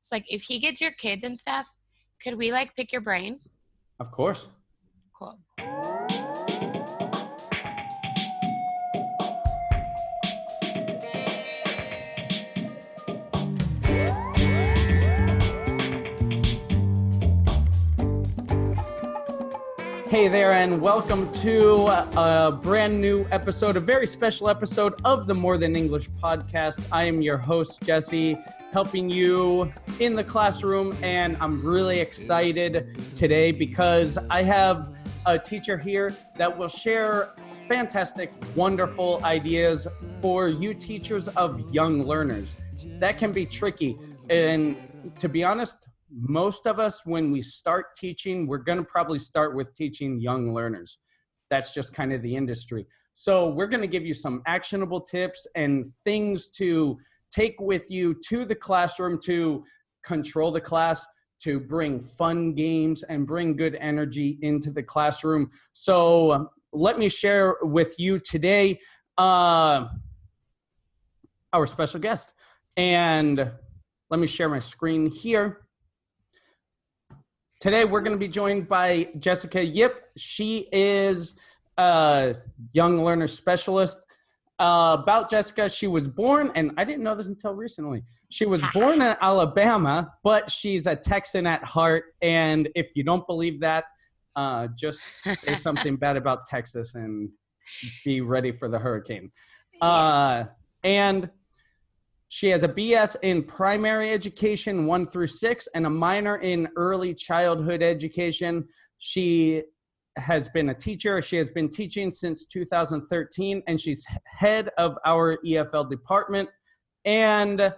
So like if he gets your kids and stuff, could we like pick your brain? Of course. Cool. Hey there, and welcome to a brand new episode, a very special episode of the More Than English podcast. I am your host, Jesse, helping you in the classroom, and I'm really excited today because I have a teacher here that will share fantastic, wonderful ideas for you teachers of young learners. That can be tricky, and to be honest, most of us, when we start teaching, we're going to probably start with teaching young learners. That's just kind of the industry. So we're going to give you some actionable tips and things to take with you to the classroom to control the class, to bring fun games and bring good energy into the classroom. So let me share with you today our special guest. And let me share my screen here. Today, we're going to be joined by Jessica Yip. She is a young learner specialist. About Jessica, she was born, and I didn't know this until recently. She was born in Alabama, but she's a Texan at heart. And if you don't believe that, just say something bad about Texas and be ready for the hurricane. And she has a BS in primary education 1 through 6 and a minor in early childhood education. She has been a teacher. She has been teaching since 2013, and she's head of our EFL department. And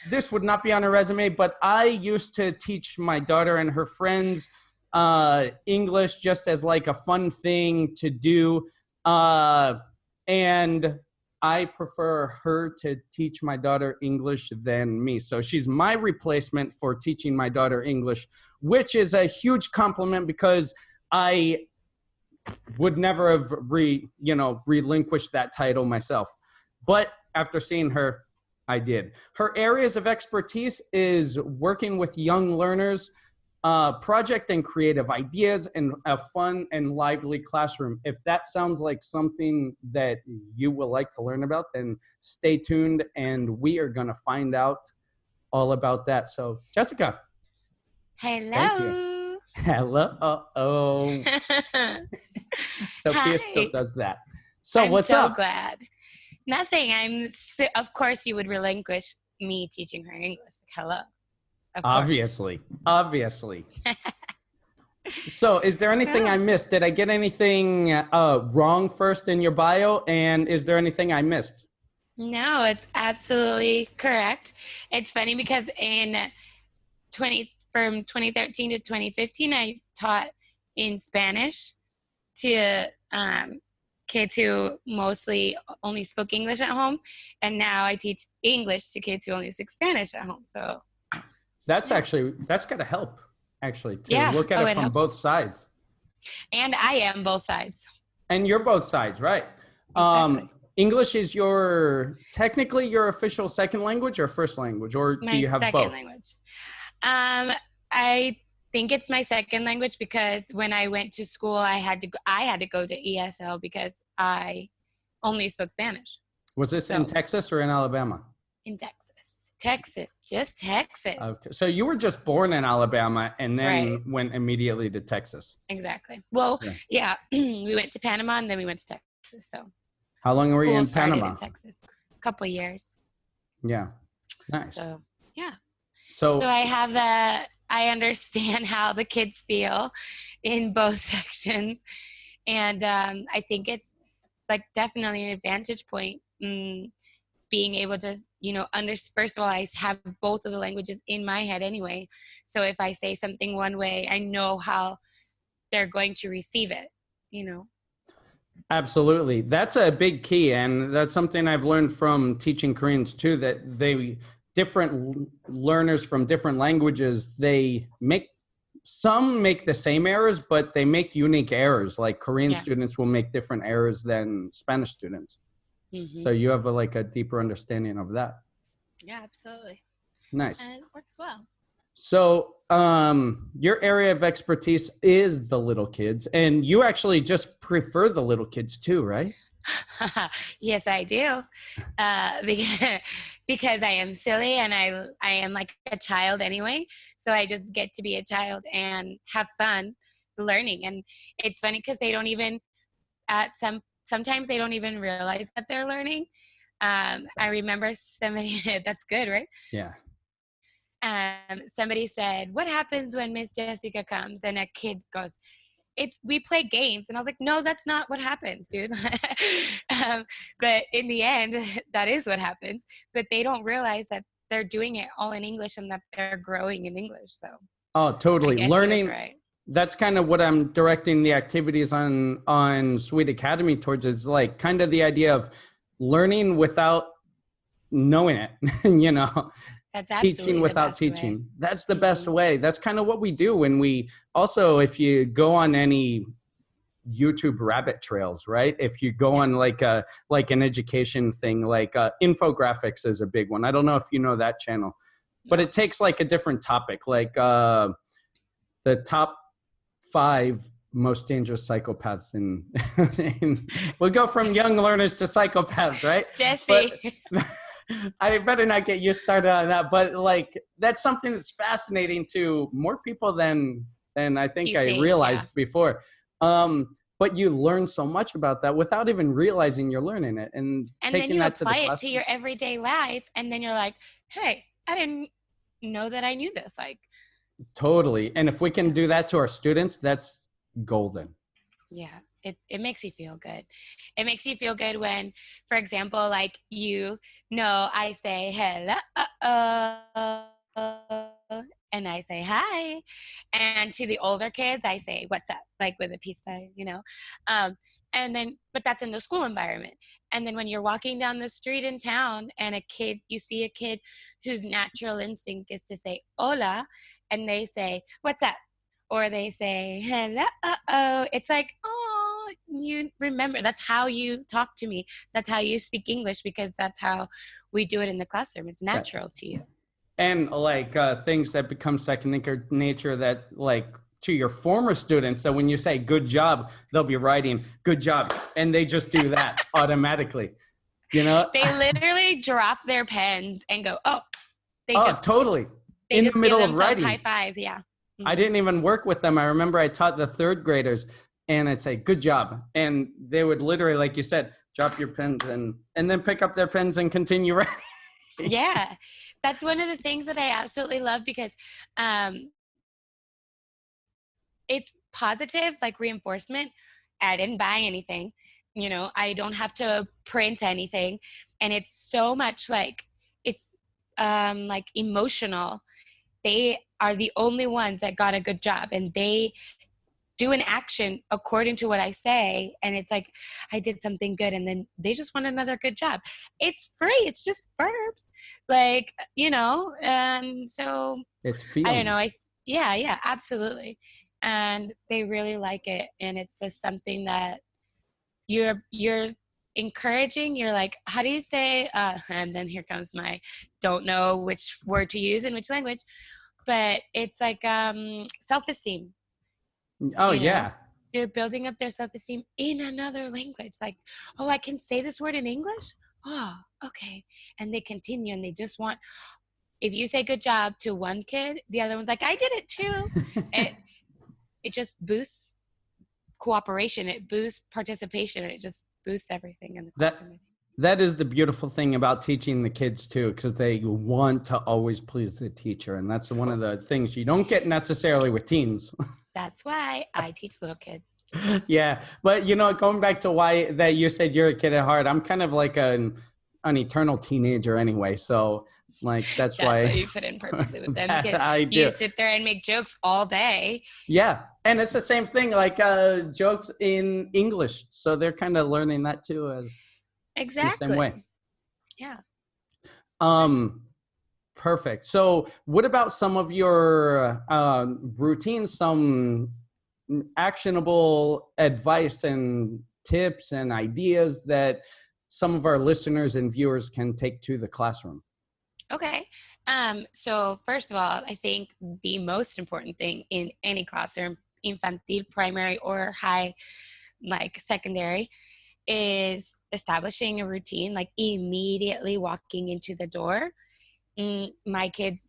this would not be on her resume, but I used to teach my daughter and her friends English just as like a fun thing to do. And I prefer her to teach my daughter English than me. So she's my replacement for teaching my daughter English, which is a huge compliment because I would never have relinquished that title myself. But after seeing her, I did. Her areas of expertise is working with young learners, project and creative ideas, and a fun and lively classroom. If that sounds like something that you will like to learn about, then stay tuned and we are going to find out all about that. So, Jessica. Hello. Thank you. Hello. Uh-oh. Sophia still does that. So what's up? I'm so glad. Nothing. Of course you would relinquish me teaching her English. Hello. Obviously. So is there anything I missed? Did I get anything wrong first in your bio? And is there anything I missed? No, it's absolutely correct. It's funny because from 2013 to 2015, I taught in Spanish to kids who mostly only spoke English at home. And now I teach English to kids who only speak Spanish at home. So that's got to help, actually, to look at it from both sides. And I am both sides. And you're both sides, right? Exactly. English is technically your official second language or first language, or do you have both? My second language. I think it's my second language because when I went to school, I had to go to ESL because I only spoke Spanish. Was this in Texas or in Alabama? In Texas, just Texas. Okay. So you were just born in Alabama and then went immediately to Texas. Exactly. Well, yeah. We went to Panama and then we went to Texas. So how long were you in Panama? In Texas. A couple of years. Yeah. Nice. So, yeah. So I have that. I understand how the kids feel in both sections. And I think it's like definitely an advantage point. Being able to, first of all, I have both of the languages in my head anyway. So if I say something one way, I know how they're going to receive it, Absolutely. That's a big key. And that's something I've learned from teaching Koreans too, that different learners from different languages, some make the same errors, but they make unique errors. Like Korean students will make different errors than Spanish students. Mm-hmm. So you have a deeper understanding of that. Yeah, absolutely. Nice. And it works well. So your area of expertise is the little kids, and you actually just prefer the little kids too, right? Yes, I do. Because I am silly and I am like a child anyway. So I just get to be a child and have fun learning. And it's funny because they don't even sometimes they don't even realize that they're learning. I remember somebody that's good, right? Yeah. Somebody said, "What happens when Miss Jessica comes?" And a kid goes, we play games. And I was like, no, that's not what happens, dude. But in the end, that is what happens. But they don't realize that they're doing it all in English and that they're growing in English. So Oh, totally. I guess Learning. he was right. That's kind of what I'm directing the activities on Sweed Academy towards, is like kind of the idea of learning without knowing it, you know. That's absolutely Teaching without teaching. way. That's the best way. That's kind of what we do when we also, if you go on any YouTube rabbit trails, right? If you go on like an education thing, like infographics is a big one. I don't know if you know that channel, but it takes like a different topic, like the top 5 most dangerous psychopaths in we'll go from young learners to psychopaths, right? Jesse. But, I better not get you started on that, but like that's something that's fascinating to more people than I think I realized before. But you learn so much about that without even realizing you're learning it, and taking that to the classroom. And then you apply it to your everyday life, and then you're like, hey, I didn't know that I knew this. Like, totally. And if we can do that to our students, that's golden. Yeah. It makes you feel good. It makes you feel good when, for example, like I say hello and I say hi, and to the older kids I say what's up, like with a peace sign, and then but that's in the school environment. And then when you're walking down the street in town and you see a kid whose natural instinct is to say hola, and they say what's up, or they say hello, it's like, oh, you remember, that's how you talk to me, that's how you speak English, because that's how we do it in the classroom. It's natural to you. And like things that become second nature, that like to your former students, that when you say good job, they'll be writing good job, and they just do that automatically, They literally drop their pens and go, totally they in just the middle give of writing high fives. Yeah. Mm-hmm. I didn't even work with them. I remember I taught the 3rd graders, and I'd say, good job. And they would literally, like you said, drop your pens and then pick up their pens and continue writing. Yeah. That's one of the things that I absolutely love, because it's positive, like reinforcement. I didn't buy anything. I don't have to print anything. And it's so much like, it's like emotional. They are the only ones that got a good job, and they do an action according to what I say. And it's like, I did something good, and then they just want another good job. It's free. It's just verbs. Like, and so it's feeling. I don't know. Yeah, absolutely. And they really like it. And it's just something that you're encouraging. You're like, how do you say, and then here comes my don't know which word to use in which language. But it's like self-esteem. Oh, yeah. You're building up their self-esteem in another language. Like, oh, I can say this word in English? Oh, okay. And they continue, and they just want, if you say good job to one kid, the other one's like, I did it too. It just boosts cooperation. It boosts participation. It just boosts everything in the classroom. That is the beautiful thing about teaching the kids too, because they want to always please the teacher. And that's one of the things you don't get necessarily with teens. That's why I teach little kids. Yeah. But, going back to why that you said you're a kid at heart, I'm kind of like an eternal teenager anyway. So like, that's why you fit in perfectly with them, because I do. You sit there and make jokes all day. Yeah. And it's the same thing, like jokes in English. So they're kind of learning that too, as exactly the same way. Yeah. Perfect. So what about some of your routines, some actionable advice and tips and ideas that some of our listeners and viewers can take to the classroom? Okay. So first of all, I think the most important thing in any classroom, infantil, primary, or high, like secondary, is establishing a routine, like immediately walking into the door. My kids,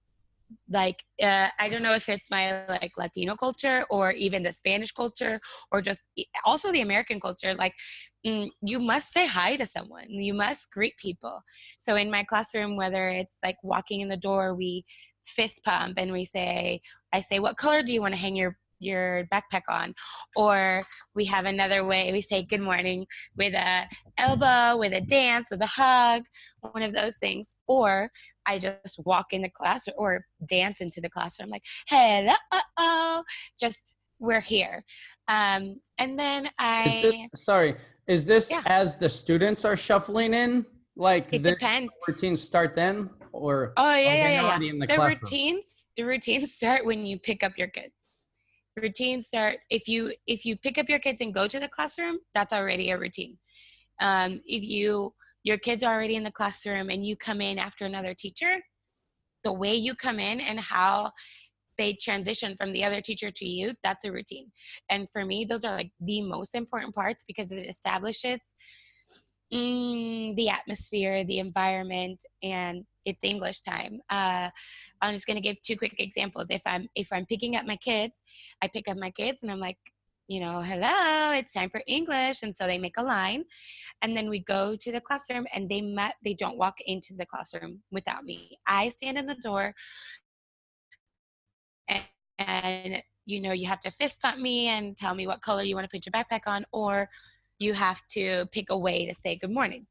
like I don't know if it's my like Latino culture or even the Spanish culture or just also the American culture, like you must say hi to someone, you must greet people. So in my classroom, whether it's like walking in the door, we fist pump and I say, what color do you want to hang your backpack on? Or we have another way, we say good morning with a elbow, with a dance, with a hug, one of those things. Or I just walk in the class or dance into the classroom like, hello, just we're here. And then Is this yeah, as the students are shuffling in? Like it the depends. routines start then, or Oh, are they yeah. already in the The classroom? routines start when you pick up your kids. Routines start if you pick up your kids and go to the classroom, that's already a routine. If your kids are already in the classroom and you come in after another teacher, the way you come in and how they transition from the other teacher to you, that's a routine. And for me, those are like the most important parts because it establishes the atmosphere, the environment, and it's English time. I'm just gonna give two quick examples. If I'm picking up my kids, I pick up my kids and I'm like, hello, it's time for English, and so they make a line, and then we go to the classroom, and they don't walk into the classroom without me. I stand in the door, and you have to fist bump me and tell me what color you want to put your backpack on, or you have to pick a way to say good morning.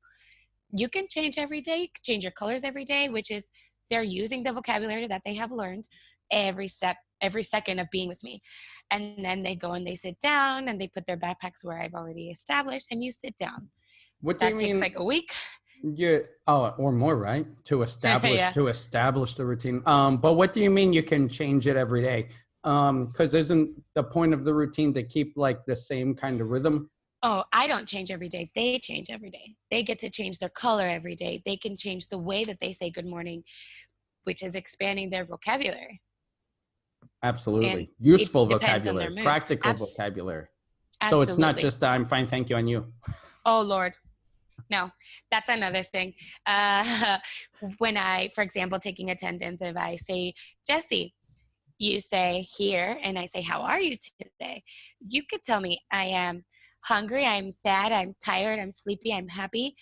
You can change every day, you can change your colors every day, which is they're using the vocabulary that they have learned every step, every second of being with me. And then they go and they sit down and they put their backpacks where I've already established, and you sit down. What do you That takes mean? like a week. Or more, right? To establish Yeah. the routine. But what do you mean you can change it every day? Because isn't the point of the routine to keep like the same kind of rhythm? Oh, I don't change every day. They change every day. They get to change their color every day. They can change the way that they say good morning, which is expanding their vocabulary. And Absolutely. it Useful depends on their vocabulary, mood. practical vocabulary. So it's not Absolutely. just I'm fine, thank you, on you. Oh, Lord. No, that's another thing. Uh, when for example, taking attendance, if I say, Jesse, you say here, and I say, how are you today? You could tell me I am hungry, I'm sad, I'm tired, I'm sleepy, I'm happy.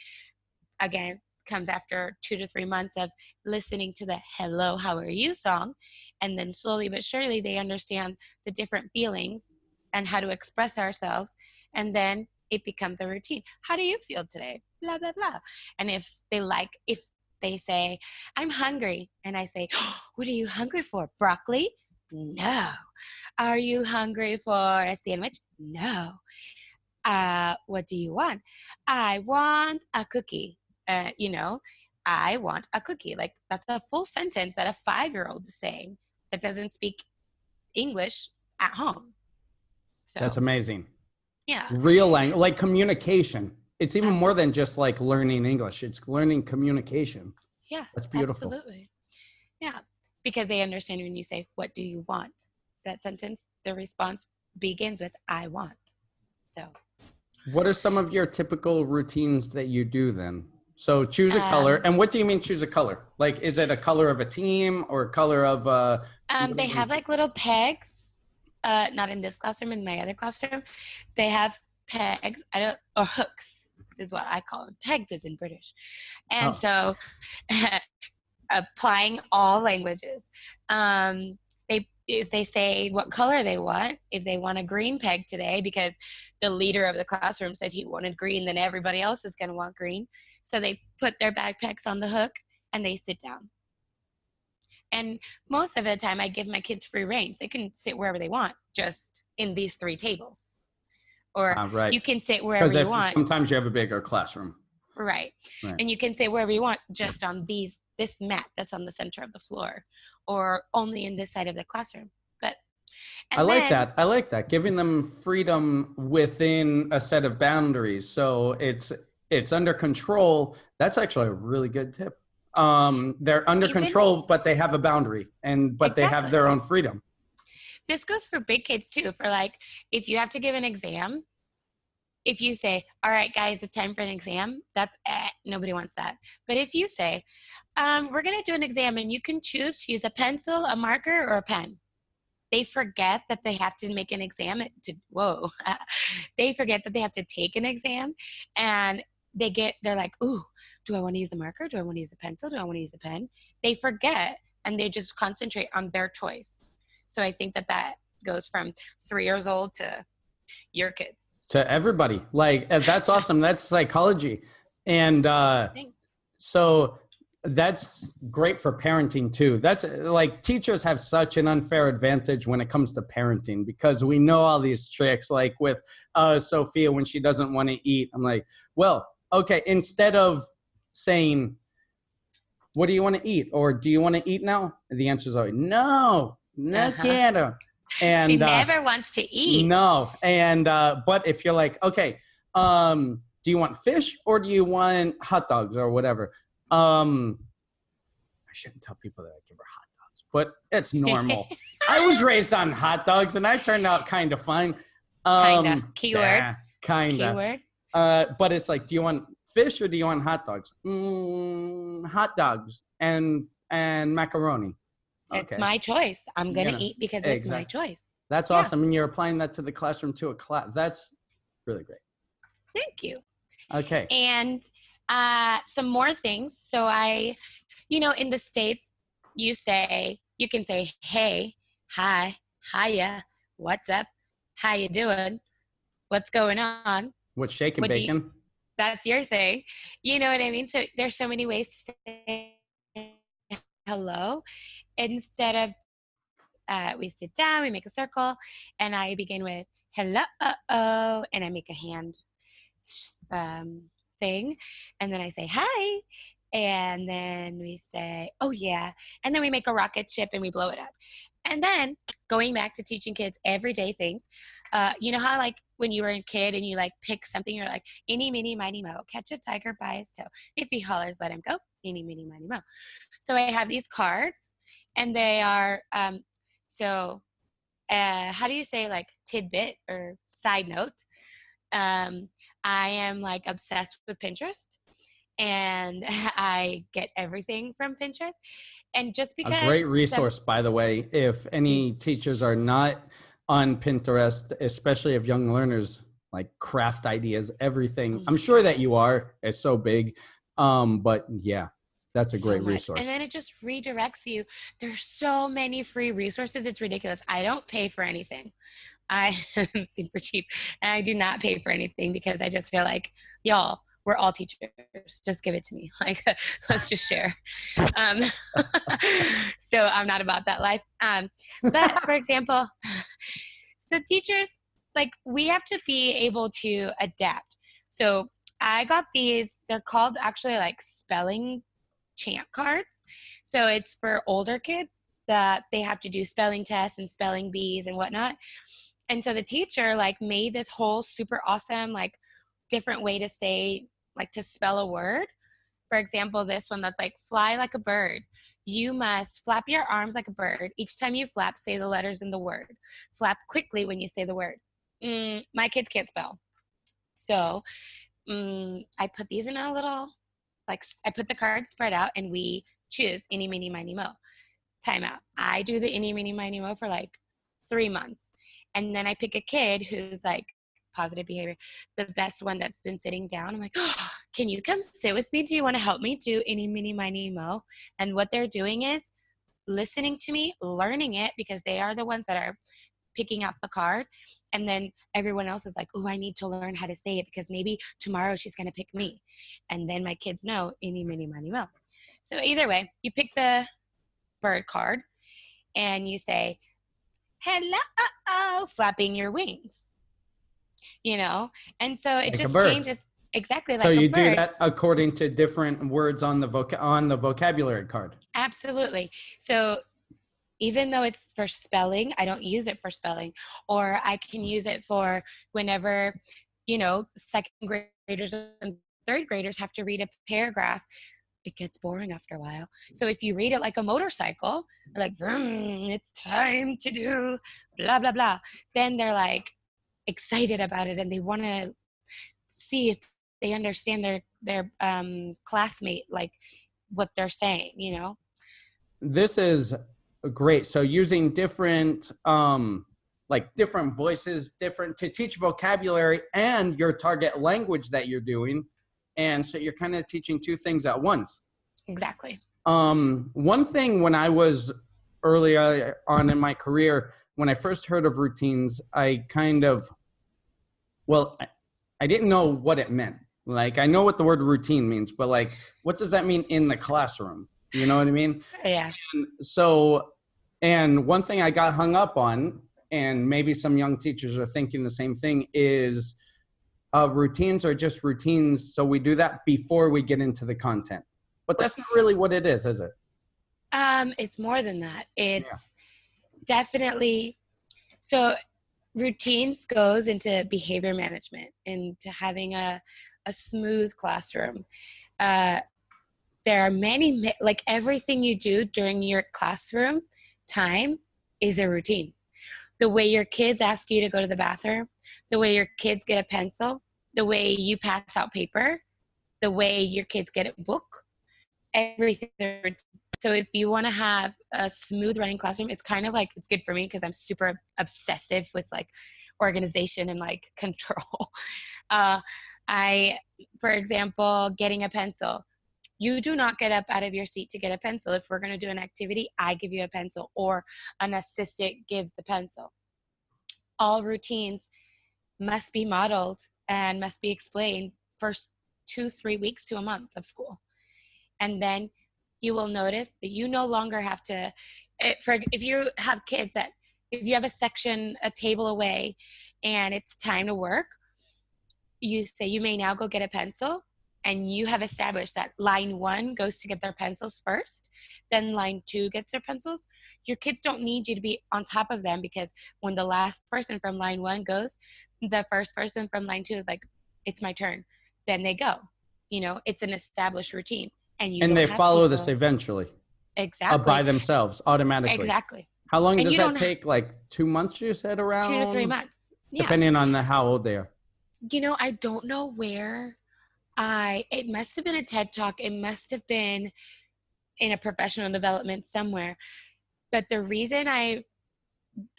Again, comes after 2 to 3 months of listening to the hello, how are you song. And then slowly but surely they understand the different feelings and how to express ourselves. And then it becomes a routine. How do you feel today? Blah, blah, blah. And if they say, I'm hungry, and I say, oh, what are you hungry for? Broccoli? No. Are you hungry for a sandwich? No. What do you want? I want a cookie. I want a cookie. Like, that's a full sentence that a 5-year-old is saying that doesn't speak English at home. That's So, amazing. yeah. Real language, like communication. It's even more Absolutely. than just like learning English. It's learning communication. Yeah, That's beautiful. absolutely. Yeah, because they understand when you say, what do you want? That sentence, the response begins with, I want. So, What are some of your typical routines that you do then? So choose a color. um, And what do you mean choose a color? Like, is it a color of a team or a color of they have like little pegs, not in this classroom, in my other classroom. They have pegs, or hooks is what I call them. Pegs is in British. And Oh, so applying all languages. If they say what color they want, if they want a green peg today because the leader of the classroom said he wanted green, then everybody else is going to want green. So they put their backpacks on the hook and they sit down. And most of the time, I give my kids free range. They can sit wherever they want, just in these 3 tables. Or right. you can sit wherever Because you want. sometimes you have a bigger classroom. Right. And you can sit wherever you want, just on this mat that's on the center of the floor, or only in this side of the classroom. I like that. Giving them freedom within a set of boundaries. So it's under control. That's actually a really good tip. They're under Even control, this, but they have a boundary, but they have exactly. their own freedom. This goes for big kids too. For like, if you have to give an exam, if you say, all right, guys, it's time for an exam, that's nobody wants that. But if you say, we're going to do an exam and you can choose to use a pencil, a marker, or a pen. They forget that they have to make an exam they forget that they have to take an exam, and they're like, ooh, do I want to use a marker? Do I want to use a pencil? Do I want to use a pen? They forget, and they just concentrate on their choice. So I think that goes from 3 years old to your kids. To everybody. Like, that's awesome. That's psychology. And so that's great for parenting too. That's like, teachers have such an unfair advantage when it comes to parenting, because we know all these tricks. Like with Sophia, when she doesn't want to eat, I'm like, well, okay, instead of saying, what do you want to eat? Or do you want to eat now? The answer is always, no quiero. And she never wants to eat. No. And, but if you're like, okay, do you want fish or do you want hot dogs or whatever? I shouldn't tell people that I give her hot dogs, but it's normal. I was raised on hot dogs and I turned out kind of fine. Kinda. Keyword. Yeah, kinda. Keyword. But it's like, do you want fish or do you want hot dogs? Hot dogs and macaroni. Okay. It's my choice. I'm going to eat because it's my choice. That's awesome. And you're applying that to the classroom, to a class. That's really great. Thank you. Okay. And some more things. So in the States, you can say, hey, hi, hiya, what's up? How you doing? What's going on? What's shaking, bacon? That's your thing. You know what I mean? So there's so many ways to say hello. Instead of we sit down, we make a circle, and I begin with hello, and I make a hand thing, and then I say hi, and then we say, oh yeah, and then we make a rocket ship and we blow it up. And then going back to teaching kids everyday things, you know how like when you were a kid and you like pick something, you're like, eeny, meeny, miny, mo, catch a tiger by his tail. If he hollers, let him go. Eeny, meeny, miny, mo. So I have these cards, and they are, how do you say like tidbit or side note? I am like obsessed with Pinterest, and I get everything from Pinterest. And just because a great resource, by the way, if any teachers are not on Pinterest, especially if young learners like craft ideas, everything. I'm sure that you are. It's so big. But yeah, that's a great resource. And then it just redirects you. There's so many free resources. It's ridiculous. I don't pay for anything. I am super cheap, and I do not pay for anything because I just feel like, y'all, we're all teachers. Just give it to me. Like, let's just share. So I'm not about that life. But for example, so teachers, like, we have to be able to adapt. So I got these, they're called actually like spelling champ cards. So it's for older kids that they have to do spelling tests and spelling bees and whatnot. And so the teacher like made this whole super awesome, like different way to say, like to spell a word. For example, this one that's like fly like a bird. You must flap your arms like a bird. Each time you flap, say the letters in the word. Flap quickly when you say the word. My kids can't spell. So I put these in a little, like I put the cards spread out and we choose eeny, meeny, miny, mo. Timeout. I do the eeny, meeny, miny, mo for like 3 months. And then I pick a kid who's like positive behavior, the best one that's been sitting down. I'm like, oh, can you come sit with me? Do you want to help me do eeny, meeny, miny, mo? And what they're doing is listening to me, learning it, because they are the ones that are picking out the card. And then everyone else is like, oh, I need to learn how to say it because maybe tomorrow she's going to pick me. And then my kids know eeny, meeny, miny, mo. So either way, you pick the bird card and you say, hello, flapping your wings, you know? And so it like just changes exactly like a bird. So you do that according to different words on the vocabulary card. Absolutely. So even though it's for spelling, I don't use it for spelling, or I can use it for whenever, you know, second graders and third graders have to read a paragraph. it gets boring after a while. So if you read it like a motorcycle, like, it's time to do blah, blah, blah, then they're like excited about it and they want to see if they understand their classmate, like what they're saying, you know? This is great. So using different, like different voices, different to teach vocabulary and your target language that you're doing. And so you're kind of teaching two things at once. Exactly. One thing when I was early on in my career, when I first heard of routines, I kind of, well, I didn't know what it meant. Like, I know what the word routine means, but like, what does that mean in the classroom? You know what I mean? Yeah. And so, and one thing I got hung up on, and maybe some young teachers are thinking the same thing, is routines are just routines. So we do that before we get into the content. But that's not really what it is it? It's more than that. It's definitely, so routines goes into behavior management, into having a smooth classroom. There are many, like everything you do during your classroom time is a routine. The way your kids ask you to go to the bathroom, the way your kids get a pencil, the way you pass out paper, the way your kids get a book, everything. So if you want to have a smooth running classroom, it's kind of like, it's good for me because I'm super obsessive with like organization and like control. For example, getting a pencil. You do not get up out of your seat to get a pencil. If we're going to do an activity, I give you a pencil or an assistant gives the pencil. All routines must be modeled and must be explained first 2-3 weeks to a month of school. And then you will notice that you no longer have to, if you have kids that, if you have a section, a table away and it's time to work, you say you may now go get a pencil, and you have established that line 1 goes to get their pencils first, then line 2 gets their pencils. Your kids don't need you to be on top of them, because when the last person from line 1 goes, the first person from line 2 is like, it's my turn. Then they go. You know, it's an established routine. And they follow this eventually. Exactly. By themselves, automatically. Exactly. How long does that take? Like 2 months, you said, around? 2 to 3 months. Yeah. Depending on how old they are. You know, I don't know where it must have been a TED Talk. It must have been in a professional development somewhere. But the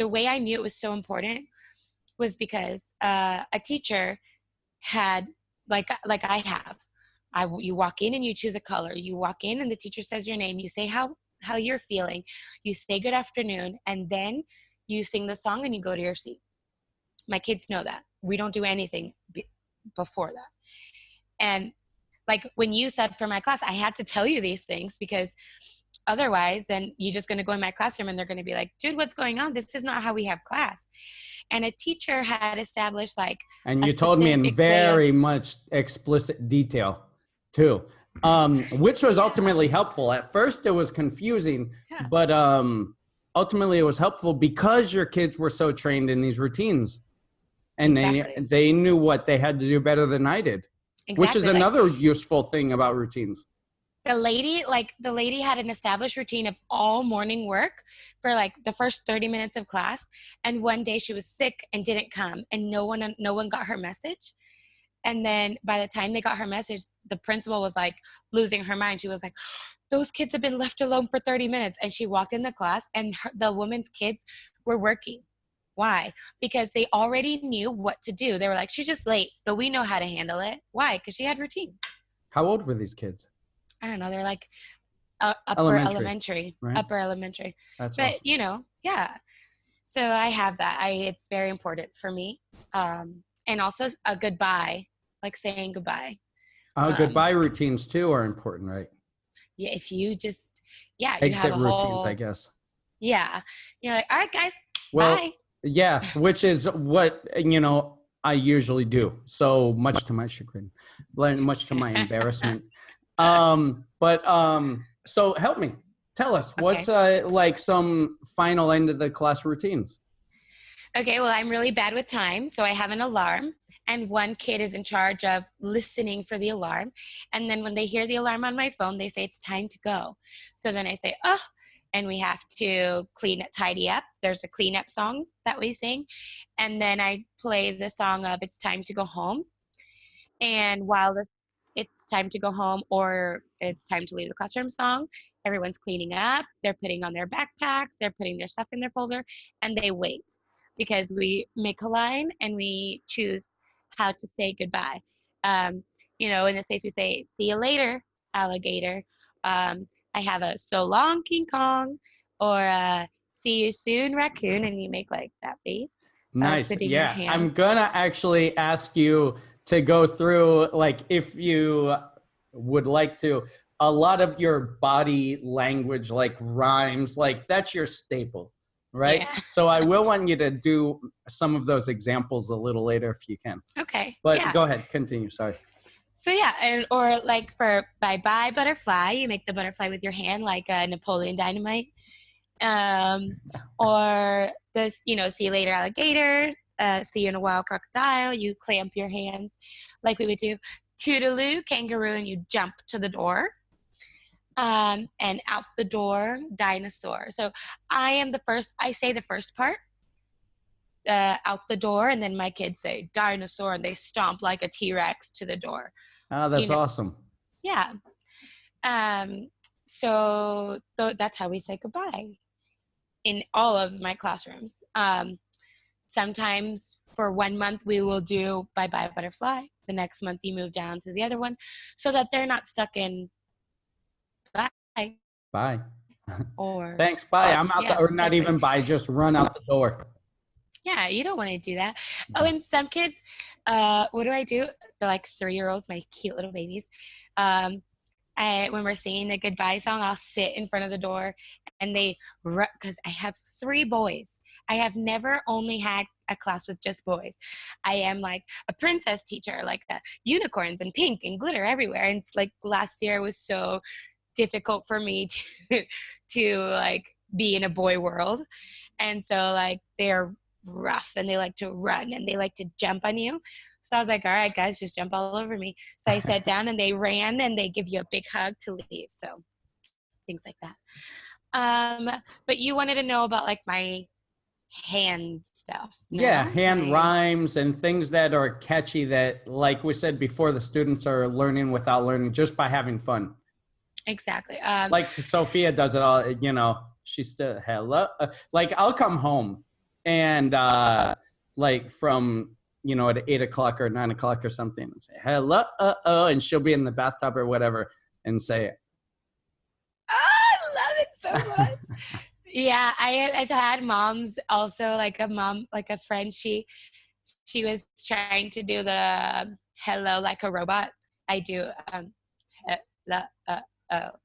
way I knew it was so important was because a teacher had, like I have, you walk in and you choose a color. You walk in and the teacher says your name. You say how you're feeling. You say good afternoon, and then you sing the song and you go to your seat. My kids know that. We don't do anything before that. And like when you said for my class, I had to tell you these things, because otherwise then you're just going to go in my classroom and they're going to be like, dude, what's going on? This is not how we have class. And a teacher had established like, and you told me in very much explicit detail too, which was ultimately helpful. At first it was confusing, but ultimately it was helpful because your kids were so trained in these routines, and they knew what they had to do better than I did. Exactly. Which is another useful thing about routines. The lady had an established routine of all morning work for like the first 30 minutes of class. And one day she was sick and didn't come, and no one got her message. And then by the time they got her message, the principal was like losing her mind. She was like, those kids have been left alone for 30 minutes. And she walked in the class and the woman's kids were working. Why? Because they already knew what to do. They were like, she's just late, but we know how to handle it. Why? Because she had routine. How old were these kids? I don't know. They're like upper elementary. Right? Upper elementary. That's but awesome. You know, yeah. So I have that. It's very important for me. And also a goodbye, like saying goodbye. Goodbye routines too are important, right? Yeah. If you just, you exit have a routines, I guess. Yeah. You're like, all right, guys. Well, bye. Yeah, which is what, I usually do. So much to my chagrin, much to my embarrassment. So help me. Tell us, what's like some final end of the class routines? Okay, well, I'm really bad with time, so I have an alarm, and one kid is in charge of listening for the alarm. And then when they hear the alarm on my phone, they say it's time to go. So then I say, oh, and we have to clean it, tidy up. There's a cleanup song that we sing. And then I play the song of It's Time to Go Home. And while it's time to go home or it's time to leave the classroom song, everyone's cleaning up, they're putting on their backpacks, they're putting their stuff in their folder, and they wait because we make a line and we choose how to say goodbye. In the States, we say, see you later, alligator. I have a so long, King Kong, or see you soon, raccoon, and you make like that face. Nice. Putting your Yeah. I'm hands. gonna actually ask you to go through, like, if you would like to, a lot of your body language, like rhymes, like that's your staple, right? Yeah. So I will want you to do some of those examples a little later if you can. Okay. But Yeah. go ahead, continue. Sorry. So yeah, or like for bye bye butterfly, you make the butterfly with your hand like a Napoleon Dynamite. Or this, see you later, alligator. See you in a while, crocodile. You clamp your hands like we would do. Toodaloo, kangaroo, and you jump to the door. And out the door, dinosaur. So I say the first part. Out the door, and then my kids say dinosaur, and they stomp like a T-Rex to the door. Oh, that's awesome. Yeah. So that's how we say goodbye in all of my classrooms. Sometimes for 1 month we will do bye bye butterfly. The next month you move down to the other one, so that they're not stuck in bye. Bye. Or thanks. Bye. I'm out. Or not even bye. Just run out the door. Yeah, you don't want to do that. Oh, and some kids, what do I do? They're like 3-year-olds, my cute little babies. When we're singing the goodbye song, I'll sit in front of the door and because I have 3 boys. I have never only had a class with just boys. I am like a princess teacher, like unicorns and pink and glitter everywhere. And like last year was so difficult for me to like be in a boy world. And so like they're rough and they like to run and they like to jump on you. So I was like, all right, guys, just jump all over me. So I sat down and they ran and they give you a big hug to leave. So things like that. But you wanted to know about like my hand stuff. No? Yeah, hand rhymes and things that are catchy that, like we said before, the students are learning without learning just by having fun. Exactly. Like Sophia does it all, she's still, hello. Like I'll come home and like from, at 8 o'clock or 9 o'clock or something and say, hello, and she'll be in the bathtub or whatever and say it. Oh, I love it so much. Yeah, I've had moms also, like a friend, she was trying to do the hello like a robot. I do hello,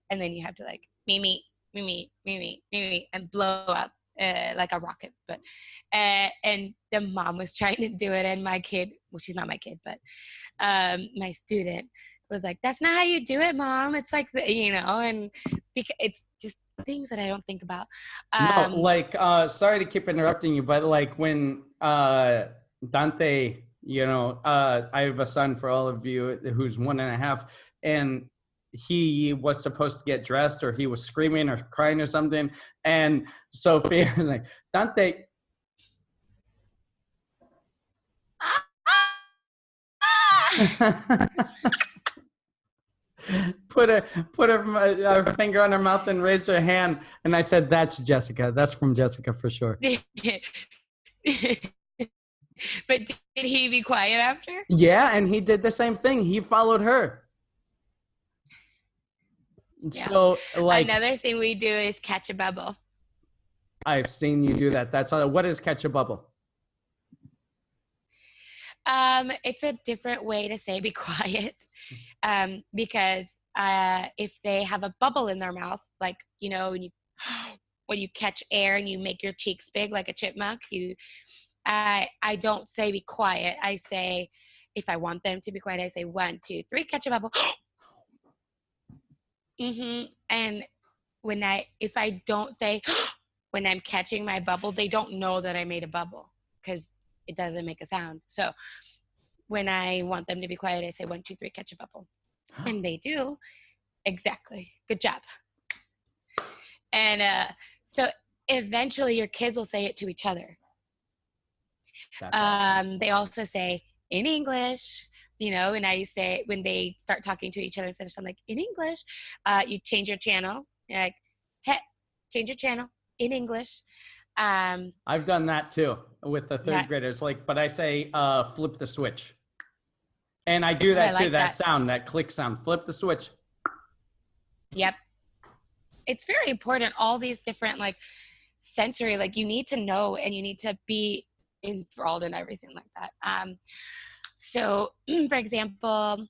and then you have to like me, and blow up like a rocket. But and the mom was trying to do it, and my kid, well, she's not my kid, but my student was like, that's not how you do it, Mom. It's like, and because it's just things that I don't think about. No, like, sorry to keep interrupting you, but like when Dante, I have a son, for all of you, who's 1.5, and he was supposed to get dressed, or he was screaming or crying or something, and Sophia was like, Dante. put her finger on her mouth and raised her hand, and I said, that's Jessica. That's from Jessica for sure. But did he be quiet after? Yeah, and he did the same thing. He followed her. Yeah. So like another thing we do is catch a bubble. I've seen you do that. That's what is catch a bubble? It's a different way to say be quiet, because if they have a bubble in their mouth, like, when you catch air and you make your cheeks big like a chipmunk, I don't say be quiet. I say, if I want them to be quiet, I say 1, 2, 3, catch a bubble. And if I don't say when I'm catching my bubble, they don't know that I made a bubble, because it doesn't make a sound. So when I want them to be quiet, I say 1, 2, 3, catch a bubble. And they do. Exactly. Good job. And so eventually your kids will say it to each other. That's awesome. They also say in English, and I say when they start talking to each other, so I'm like, in English, you change your channel. You're like, hey, change your channel in English. I've done that too with the third graders. But I say, flip the switch. And I do that too, that sound, that click sound, flip the switch. Yep. It's very important. All these different sensory, you need to know, and you need to be enthralled in everything like that. So for example,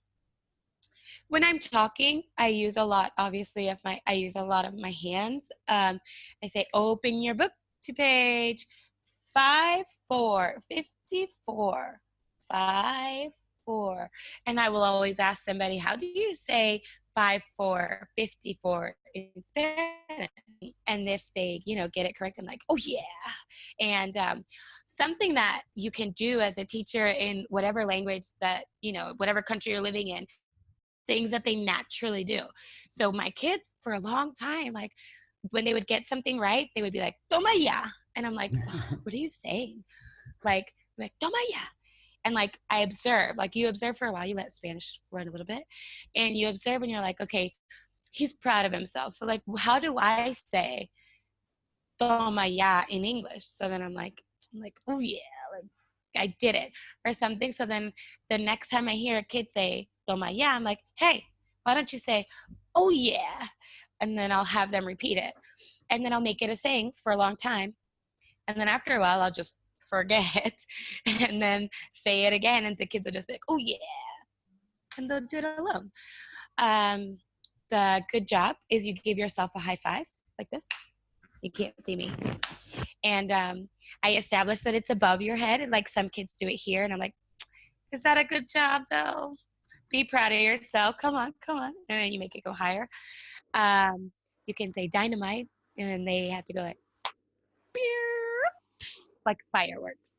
when I'm talking, I use a lot, obviously, of my hands. I say, open your book to page 54, 54. And I will always ask somebody, how do you say 54, 54 in Spanish? And if they, get it correct, I'm like, oh yeah. And something that you can do as a teacher in whatever language that, whatever country you're living in, things that they naturally do. So my kids, for a long time, when they would get something right, they would be like, toma ya. And I'm like, what are you saying? Like toma ya. And I observe, you observe for a while, you let Spanish run a little bit, and you observe and you're like, okay, he's proud of himself. So how do I say toma ya in English? So then I'm like, oh yeah, I did it or something. So then the next time I hear a kid say toma ya, I'm like, hey, why don't you say, oh yeah? And then I'll have them repeat it. And then I'll make it a thing for a long time. And then after a while, I'll just forget and then say it again. And the kids will just be like, oh yeah. And they'll do it alone. The good job is you give yourself a high five like this. You can't see me. And I established that it's above your head. Some kids do it here. And I'm like, is that a good job though? Be proud of yourself. Come on. And then you make it go higher. You can say dynamite, and then they have to go like fireworks.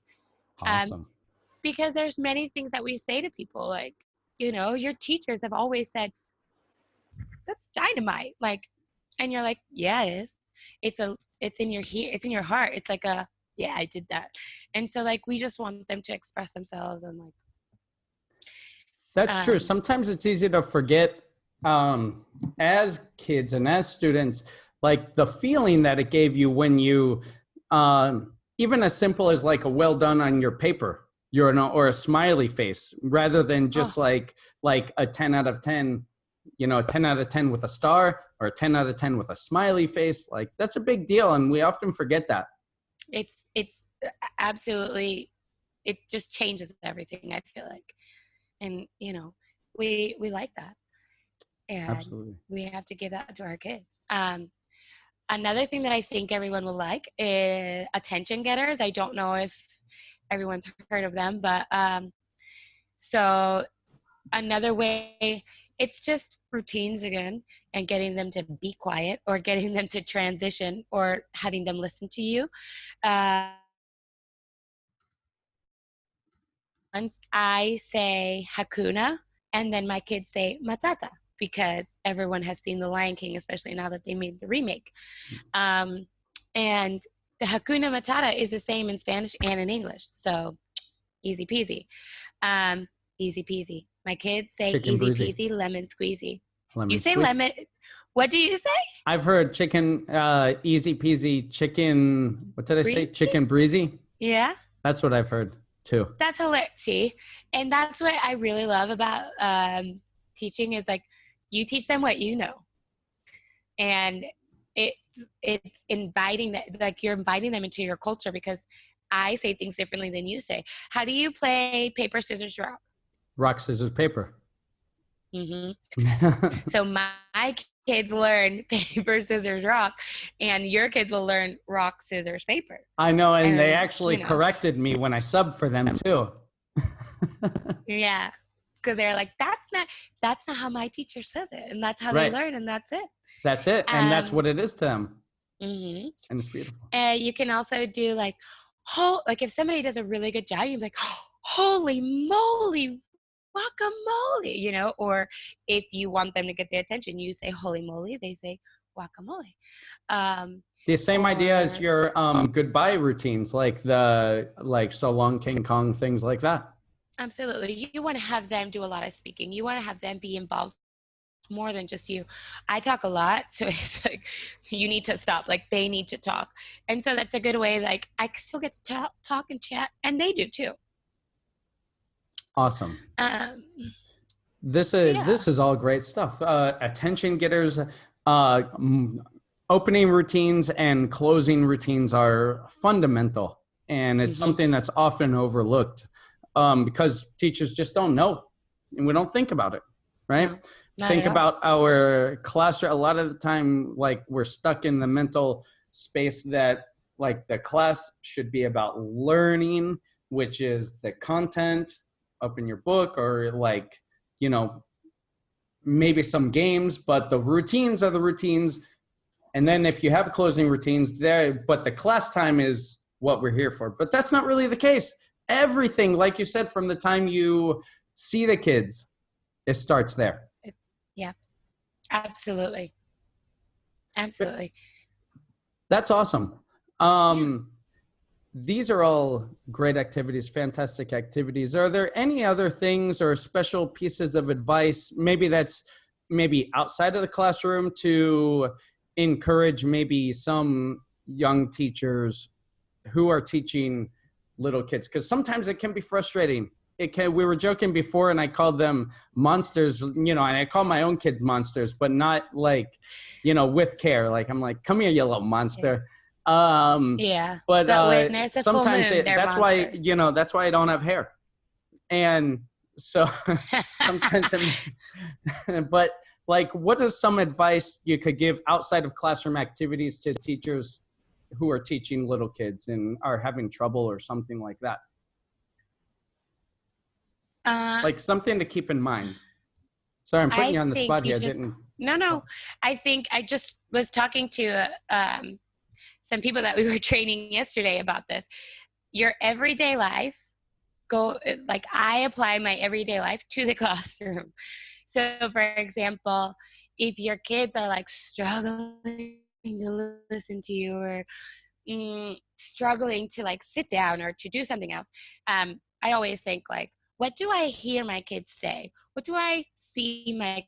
Awesome. Because there's many things that we say to people, your teachers have always said, that's dynamite. And you're like, yeah, it is. It's in your heart. It's yeah, I did that. And so we just want them to express themselves and That's true. Sometimes it's easy to forget as kids and as students, the feeling that it gave you when you, even as simple as a well done on your paper, or a smiley face, rather than just like a 10 out of 10, a 10 out of 10 with a star or a 10 out of 10 with a smiley face. That's a big deal. And we often forget that. It's absolutely, it just changes everything, I feel like. And, we like that. And absolutely, we have to give that to our kids. Another thing that I think everyone will like is attention getters. I don't know if everyone's heard of them, but so another way, it's just routines again, and getting them to be quiet or getting them to transition or having them listen to you. Once I say Hakuna, and then my kids say Matata, because everyone has seen The Lion King, especially now that they made the remake. And the Hakuna Matata is the same in Spanish and in English. So easy peasy. Easy peasy. My kids say chicken easy breezy. Peasy, lemon squeezy. You say lemon. What do you say? I've heard chicken, easy peasy, chicken, what did I say? Chicken breezy? Yeah. That's what I've heard too. That's hilarious. See? And that's what I really love about teaching is you teach them what you know. And it's inviting that, you're inviting them into your culture, because I say things differently than you say. How do you play paper, scissors, rock? Rock, scissors, paper. Mm-hmm. So my kids learn paper, scissors, rock, and your kids will learn rock, scissors, paper. I know, and they actually corrected me when I subbed for them too. Yeah, because they're like, that's not how my teacher says it, and that's how they learn, and that's it. That's it, and that's what it is to them. Mm-hmm. And it's beautiful. You can also do like if somebody does a really good job, you'd be like, holy moly, guacamole, you know, or if you want them to get their attention, you say holy moly, they say guacamole. The same idea as Or your goodbye routines, like so long King Kong, things like that. absolutely. You want to have them do a lot of speaking. You want to have them be involved more than just you. I talk a lot, so it's like you need to stop. Like they need to talk, and so that's a good way. Like I still get to talk and chat, and they do too. Awesome. Um, This is all great stuff. Attention getters, opening routines and closing routines are fundamental, and it's something that's often overlooked because teachers just don't know, and we don't think about it, right? No, think about our classroom. A lot of the time, like we're stuck in the mental space that like the class should be about learning, which is the content up in your book, or like, you know, maybe some games, but the routines are the routines. And then if you have closing routines there, but the class time is what we're here for. But that's not really the case. Everything, like you said, from the time you see the kids, it starts there. Yeah, absolutely. Absolutely. That's awesome. These are all great activities, fantastic activities. Are there any other things or special pieces of advice, maybe that's maybe outside of the classroom, to encourage maybe some young teachers who are teaching little kids? Because sometimes it can be frustrating. We were joking before, and I called them monsters, you know, and I call my own kids monsters, but not like, you know, with care. Like, I'm like, come here, you little monster. Yeah. But when there's a sometimes full moon, they're that's monsters. why, you know, that's why I don't have hair. And so sometimes, but like, what is some advice you could give outside of classroom activities to teachers who are teaching little kids and are having trouble or something like that? Like something to keep in mind. Sorry, I'm putting you on the spot here. No. I think I just was talking to some people that we were training yesterday about this. Your everyday life, like I apply my everyday life to the classroom. So for example, if your kids are like struggling to listen to you, or struggling to like sit down or to do something else, I always think like, what do I hear my kids say? What do I see my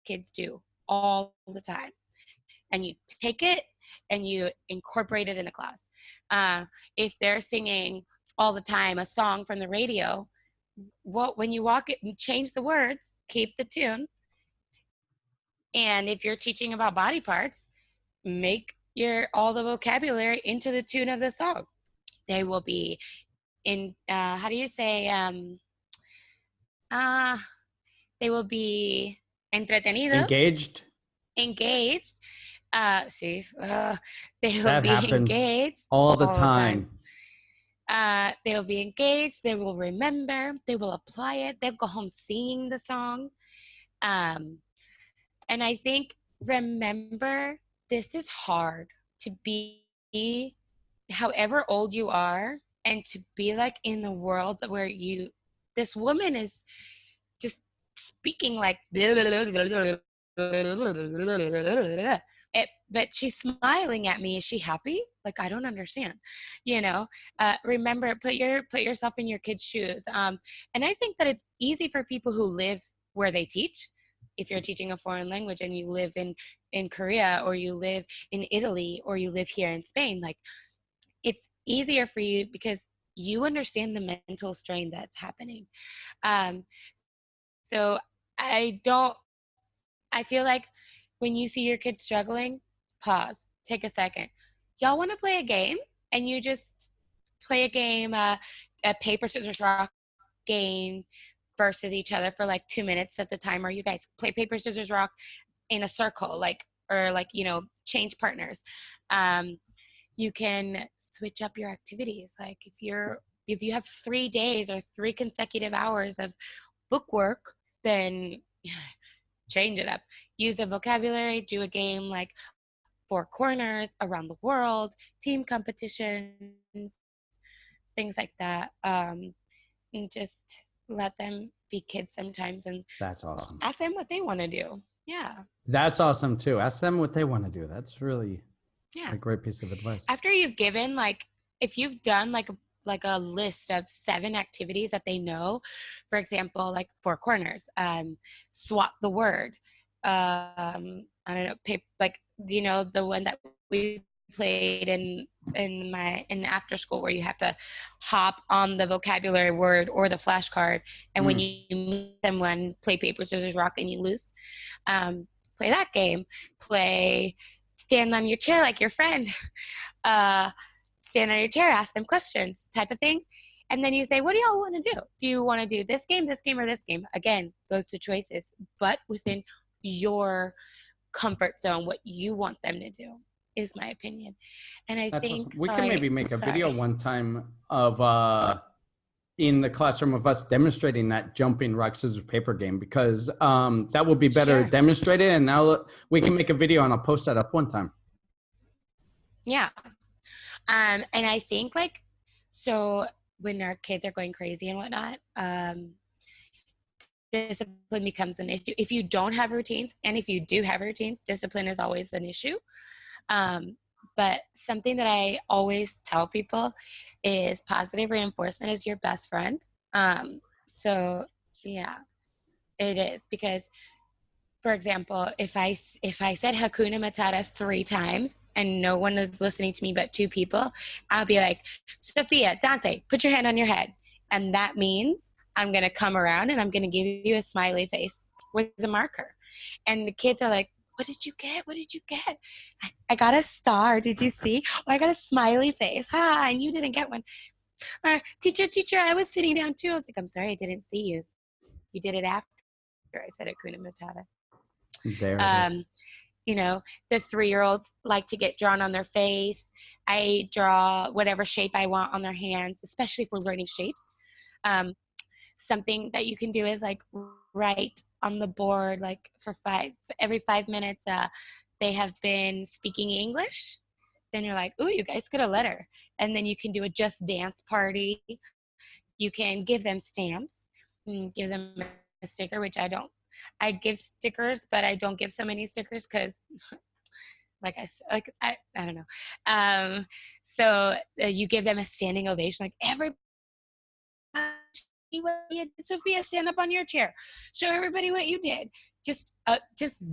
kids do all the time? And you take it and you incorporate it in the class. If they're singing all the time a song from the radio, when you walk it, change the words, keep the tune. And if you're teaching about body parts, make all the vocabulary into the tune of the song. They will be in, how do you say, they will be entretenidos. Engaged. They will be engaged all the time. They will be engaged. They will remember. They will apply it. They'll go home singing the song. And I think, remember, this is hard to be, however old you are, and to be like in the world where this woman is just speaking like but she's smiling at me. Is she happy? Like, I don't understand, you know. Remember, put yourself in your kids' shoes. And I think that it's easy for people who live where they teach. If you're teaching a foreign language and you live in Korea, or you live in Italy, or you live here in Spain, like, it's easier for you because you understand the mental strain that's happening. So I feel like when you see your kids struggling, pause, take a second. Y'all want to play a game? And you just play a game, a paper, scissors, rock game versus each other for like 2 minutes at the time, or you guys play paper, scissors, rock in a circle, or you know, change partners. You can switch up your activities. Like if you have 3 days or 3 consecutive hours of book work, then change it up. Use a vocabulary, do a game like 4 corners, around the world, team competitions, things like that. And just let them be kids sometimes and That's awesome. ask them what they want to do. Yeah. That's awesome too. Ask them what they want to do. That's really a great piece of advice. After you've given, like, if you've done like a list of 7 activities that they know, for example, like 4 corners, swap the word, I don't know, like, you know, the one that we played in after school, where you have to hop on the vocabulary word or the flashcard, and when you meet someone, play paper scissors rock and you lose. Play that game. Play stand on your chair like your friend. Stand on your chair, ask them questions, type of things. And then you say, what do y'all want to do? Do you want to do this game, or this game? Again, goes to choices, but within your comfort zone, what you want them to do is my opinion. And I think awesome. We can maybe make a video one time of in the classroom of us demonstrating that jumping rock, scissors, paper game, because that will be better demonstrated. And now we can make a video and I'll post that up one time. Yeah. And I think, like, so when our kids are going crazy and whatnot, discipline becomes an issue. If you don't have routines, and if you do have routines, discipline is always an issue. But something that I always tell people is positive reinforcement is your best friend. So yeah, it is, because, for example, if I said Hakuna Matata 3 times and no one is listening to me but 2 people, I'll be like, Sophia, Dante, put your hand on your head. And that means I'm going to come around and I'm going to give you a smiley face with the marker. And the kids are like, what did you get? What did you get? I got a star. Did you see? Oh, I got a smiley face. And you didn't get one. Or, teacher, I was sitting down too. I was like, I'm sorry, I didn't see you. You did it after I said Hakuna Matata. There you know, the 3-year-olds like to get drawn on their face. I draw whatever shape I want on their hands, especially if we're learning shapes. Something that you can do is, like, write on the board, like, for every 5 minutes, they have been speaking English. Then you're like, ooh, you guys get a letter. And then you can do a just dance party. You can give them stamps, give them a sticker, which I don't. I give stickers, but I don't give so many stickers because, I don't know. So you give them a standing ovation, like, everybody, Sophia, stand up on your chair. Show everybody what you did. Just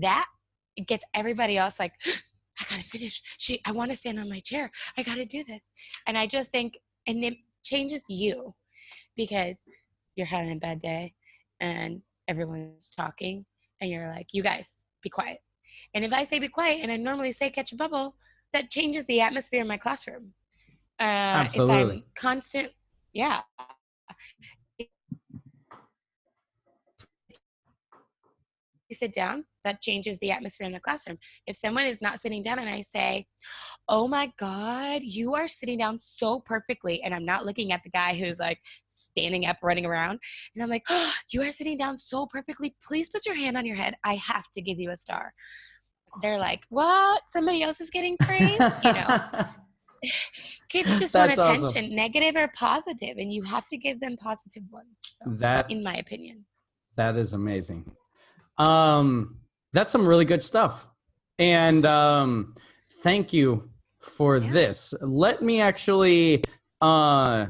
that, it gets everybody else like, I gotta finish. I want to stand on my chair. I gotta do this. And I just think, and it changes you, because you're having a bad day and everyone's talking and you're like, you guys, be quiet. And if I say be quiet and I normally say catch a bubble, that changes the atmosphere in my classroom. Absolutely. If I'm constant, yeah. You sit down, that changes the atmosphere in the classroom. If someone is not sitting down and I say, oh my God, you are sitting down so perfectly, and I'm not looking at the guy who's like standing up, running around, and I'm like, oh, you are sitting down so perfectly, please put your hand on your head, I have to give you a star. Awesome. They're like, what? Somebody else is getting praise? You know. Kids just want attention, awesome. Negative or positive, and you have to give them positive ones. So, in my opinion. That is amazing. That's some really good stuff. And thank you for this. Let me actually, I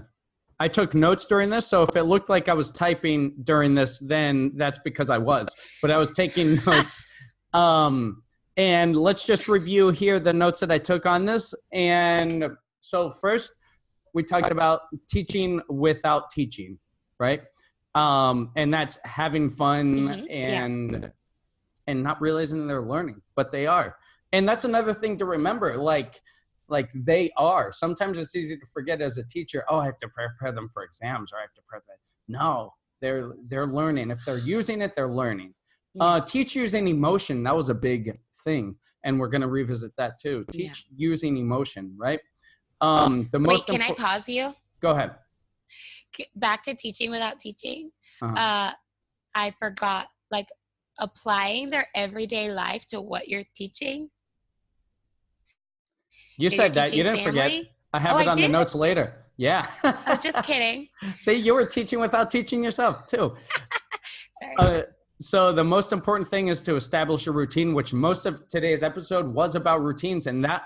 took notes during this, so if it looked like I was typing during this, then that's because I was. But I was taking notes. And let's just review here the notes that I took on this. And so first, we talked about teaching without teaching, right? And that's having fun and not realizing they're learning, but they are. And that's another thing to remember, like they are. Sometimes it's easy to forget as a teacher, oh, I have to prepare them for exams, or I have to prepare them. No, they're learning. If they're using it, they're learning. Teach using emotion. That was a big thing. And we're going to revisit that too. Teach using emotion, right? Wait, can I pause you? Go ahead. Back to teaching without teaching. I forgot, like, applying their everyday life to what you're teaching. You said that. You didn't forget. I have it on the notes later. Yeah. Oh, just kidding. See, you were teaching without teaching yourself too. Sorry. So the most important thing is to establish a routine, which most of today's episode was about routines, and that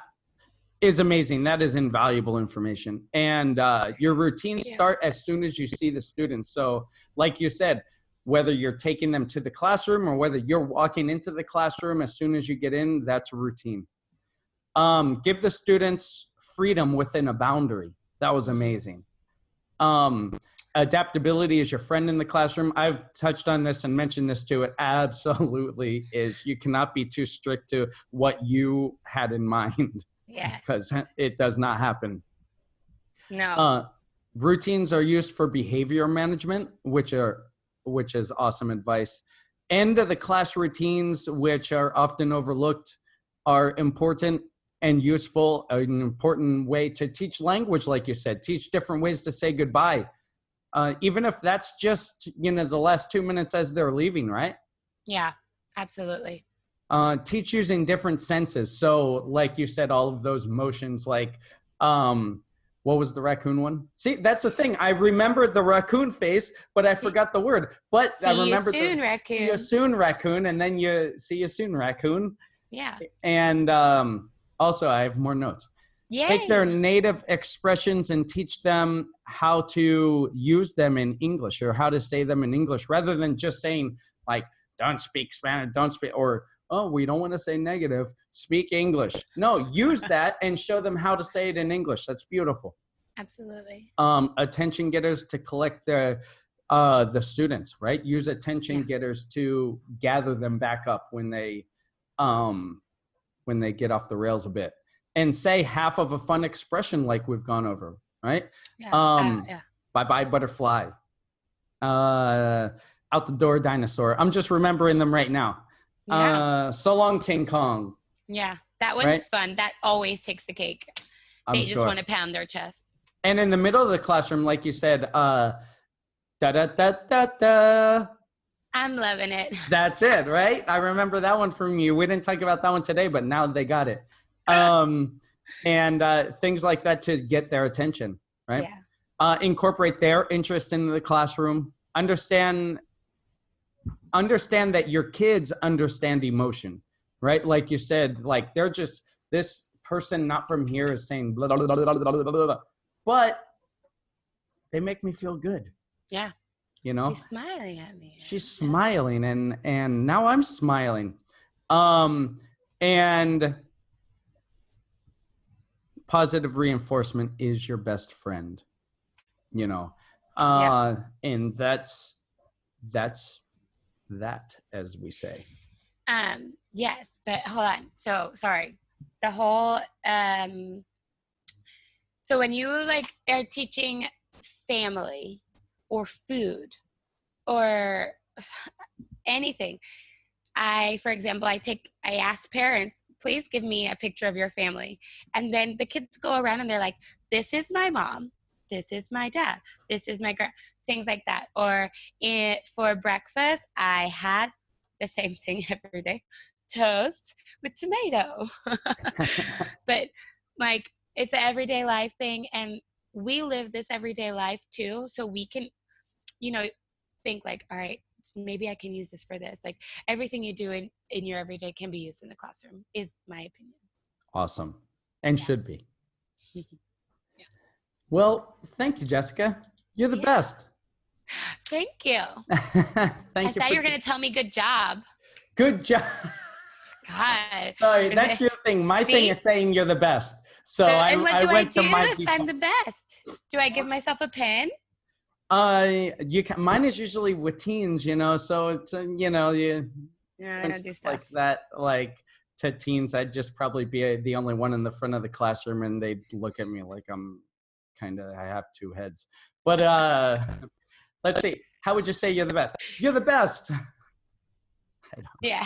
is amazing. That is invaluable information. And your routines start as soon as you see the students. So like you said, whether you're taking them to the classroom or whether you're walking into the classroom, as soon as you get in, that's a routine. Give the students freedom within a boundary. That was amazing. Adaptability is your friend in the classroom. I've touched on this and mentioned this too. It absolutely is. You cannot be too strict to what you had in mind. Yes. Because it does not happen. No. Routines are used for behavior management, which is awesome advice. End of the class routines, which are often overlooked, are important and useful. An important way to teach language, like you said, teach different ways to say goodbye. Even if that's just, the last 2 minutes as they're leaving, right? Yeah, absolutely. Teach using different senses. So like you said, all of those motions, like, what was the raccoon one? See, that's the thing. I remember the raccoon face, but I forgot the word. But I remember see you soon, raccoon. See you soon, raccoon. And then see you soon, raccoon. Yeah. And also, I have more notes. Yay. Take their native expressions and teach them how to use them in English or how to say them in English, rather than just saying like, don't speak Spanish, don't speak, or, oh, we don't want to say negative, speak English. No, use that and show them how to say it in English. That's beautiful. Absolutely. Attention getters to collect the students, right? Use attention getters to gather them back up when they get off the rails a bit. And say half of a fun expression like we've gone over, right? Yeah. Bye-bye, butterfly. Out the door, dinosaur. I'm just remembering them right now. Yeah. So long, King Kong. Yeah, that one's fun. That always takes the cake. They just want to pound their chest. And in the middle of the classroom, like you said, da-da-da-da-da. I'm loving it. That's it, right? I remember that one from you. We didn't talk about that one today, but now they got it. And things like that to get their attention, right? Yeah. Incorporate their interest into the classroom. Understand that your kids understand emotion, right? Like you said, like they're just, this person not from here is saying blah, blah, blah, blah, blah, blah, blah, blah, but they make me feel good. Yeah. She's smiling at me. She's smiling and now I'm smiling. And positive reinforcement is your best friend, and that's that, as we say. Yes, but hold on. So sorry. The whole, so when you are teaching family or food or anything, for example, I ask parents, please give me a picture of your family. And then the kids go around and they're like, this is my mom. This is my dad. This is my things like that. Or for breakfast, I had the same thing every day, toast with tomato. But it's an everyday life thing. And we live this everyday life too. So we can, think all right, maybe I can use this for this. Everything you do in your everyday can be used in the classroom, is my opinion. Awesome. And should be. Yeah. Well, thank you, Jessica. You're the best. Thank you. I thought you were going to tell me good job. Good job. God. Sorry, that's your thing. My thing is saying you're the best. So and what do I do if people. I'm the best? Do I give myself a pin? You can. Mine is usually with teens, so it's Yeah, I don't do stuff like that. To teens, I'd just probably be the only one in the front of the classroom, and they'd look at me like I'm I have two heads. But let's see. How would you say you're the best? You're the best. Yeah.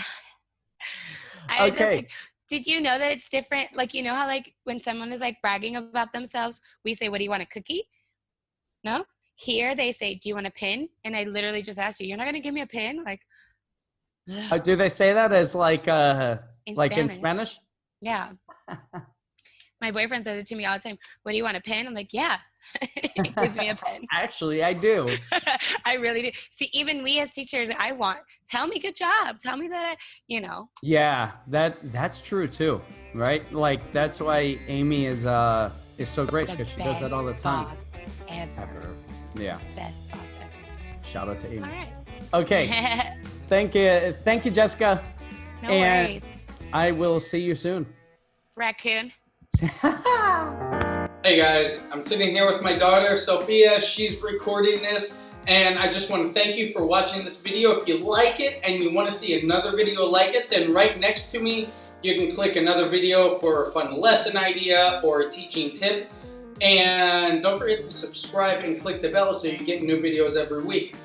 Okay. Did you know that it's different? How when someone is bragging about themselves, we say, what do you want, a cookie? No? Here they say, do you want a pin? And I literally just asked you, you're not going to give me a pin? Do they say that as in Spanish. Spanish? Yeah. My boyfriend says it to me all the time. What do you want, a pen? I'm like, yeah. He gives me a pen. Actually, I do. I really do. See, even we as teachers, tell me good job. Tell me that, Yeah, that's true too, right? Like that's why Amy is so great because she does that all the time. Boss ever. Yeah. Best boss ever. Shout out to Amy. All right. Okay. Thank you, Jessica. No worries. I will see you soon. Raccoon. Hey guys, I'm sitting here with my daughter, Sophia. She's recording this, and I just want to thank you for watching this video. If you like it and you want to see another video like it, then right next to me, you can click another video for a fun lesson idea or a teaching tip. And don't forget to subscribe and click the bell so you get new videos every week.